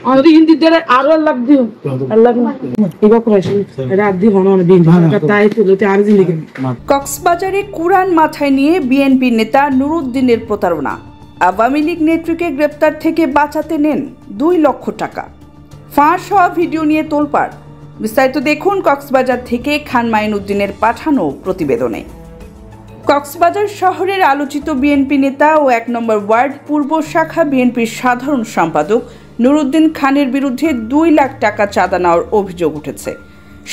আমাদের হিন্দি দ্বারা আরো লাগ দিও আল্লাহ এবার করেছি রাত দি হন অনেক দিন তাই তুলতে আর জিন্দগি। কক্সবাজারে কুরআন মাথায় নিয়ে বিএনপি নেতা নুরুদ্দিনের প্রতারণা। আওয়ামী লীগ নেত্রীকে গ্রেপ্তার থেকে বাঁচাতে নেন 2 লক্ষ টাকা। ফাঁস হওয়া ভিডিও নিয়ে তোলপাড়। বিস্তারিত দেখুন কক্সবাজার থেকে খান মাইনুদ্দিনের পাঠানো প্রতিবেদনে। কক্সবাজার শহরের আলোচিত বিএনপি নেতা ও 1 নম্বর ওয়ার্ড পূর্ব শাখা বিএনপির সাধারণ সম্পাদক নুরুদ্দিন খানের বিরুদ্ধে 2 লাখ টাকা চাঁদা নেওয়ার অভিযোগ উঠেছে।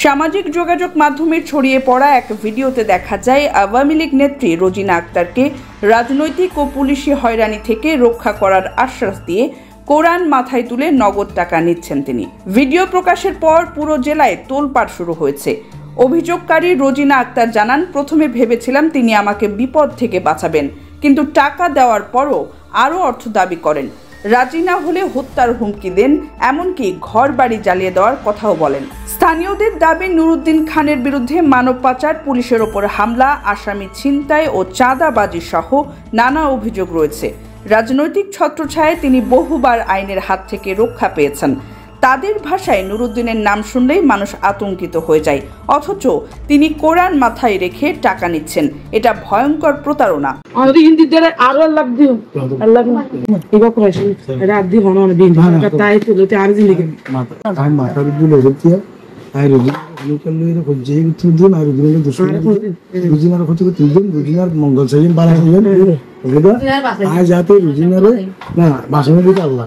সামাজিক যোগাযোগ মাধ্যমে ছড়িয়ে পড়া এক ভিডিওতে দেখা যায় আওয়ামী লীগ নেত্রী রোজিনা আক্তারকে রাজনৈতিক ও পুলিশি হয়রানি থেকে রক্ষা করার আশ্বাস দিয়ে কোরআন মাথায় তুলে নগদ টাকা নিচ্ছেন তিনি। ভিডিও প্রকাশের পর পুরো জেলায় তোলপাড় শুরু হয়েছে। অভিযোগকারী রোজিনা আক্তার জানান, প্রথমে ভেবেছিলাম তিনি আমাকে বিপদ থেকে বাঁচাবেন, কিন্তু টাকা দেওয়ার পরও আরও অর্থ দাবি করেন। রাজি না হলে হত্যার হুমকি দেন, এমনকি ঘর বাড়ি জ্বালিয়ে দেওয়ার কথাও বলেন। স্থানীয়দের দাবি, নুরুদ্দিন খানের বিরুদ্ধে মানব পাচার, পুলিশের ওপর হামলা, আসামি ছিনতাই ও চাঁদাবাজি সহ নানা অভিযোগ রয়েছে। রাজনৈতিক ছত্রছায়ায় তিনি বহুবার আইনের হাত থেকে রক্ষা পেয়েছেন। তাদের ভাষায় নুরুদ্দিনের নাম শুনলেই মানুষ আতঙ্কিত হয়ে যায়, অথচ তিনি কোরআন মাথায় রেখে টাকা নিচ্ছেন। এটা ভয়ঙ্কর প্রতারণা। আমাদের হিন্দি দ্বারা আরো লাগ দিও আল্লাহ এবার করেছি রাত দি হন অনেক দিন তাই তুলতে আর জিন্দগি। মঙ্গল সাইন বাড়াই যাতে রুজিনার না বাসনের দিকে আল্লাহ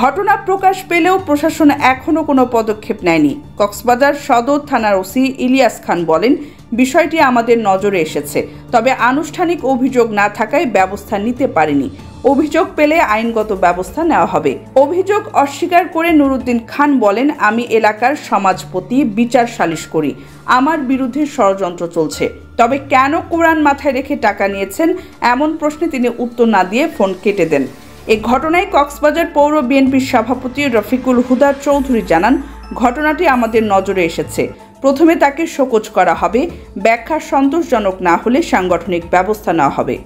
ঘটনা প্রকাশ পেলেও প্রশাসন এখনো কোনো পদক্ষেপ নেয়নি। কক্সবাজার সদর থানার ওসি ইলিয়াস খান বলেন, বিষয়টি আমাদের নজরে এসেছে, তবে আনুষ্ঠানিক অভিযোগ না থাকায় ব্যবস্থা নিতে পারেনি। অভিযোগ পেলে আইনগত ব্যবস্থা নেওয়া হবে। অভিযোগ অস্বীকার করে নুরুদ্দিন খান বলেন, আমি এলাকার সমাজপতি, বিচার সালিশ করি, আমার বিরুদ্ধে ষড়যন্ত্র চলছে। তবে কেন কোরআন মাথায় রেখে টাকা নিয়েছেন এমন প্রশ্নে তিনি উত্তর না দিয়ে ফোন কেটে দেন। এ ঘটনায় কক্সবাজার পৌর বিএনপির সভাপতি রফিকুল হুদা চৌধুরী জানান, ঘটনাটি আমাদের নজরে এসেছে। প্রথমে তাকে শোকজ করা হবে, ব্যাখ্যা সন্তোষজনক না হলে সাংগঠনিক ব্যবস্থা নেওয়া হবে।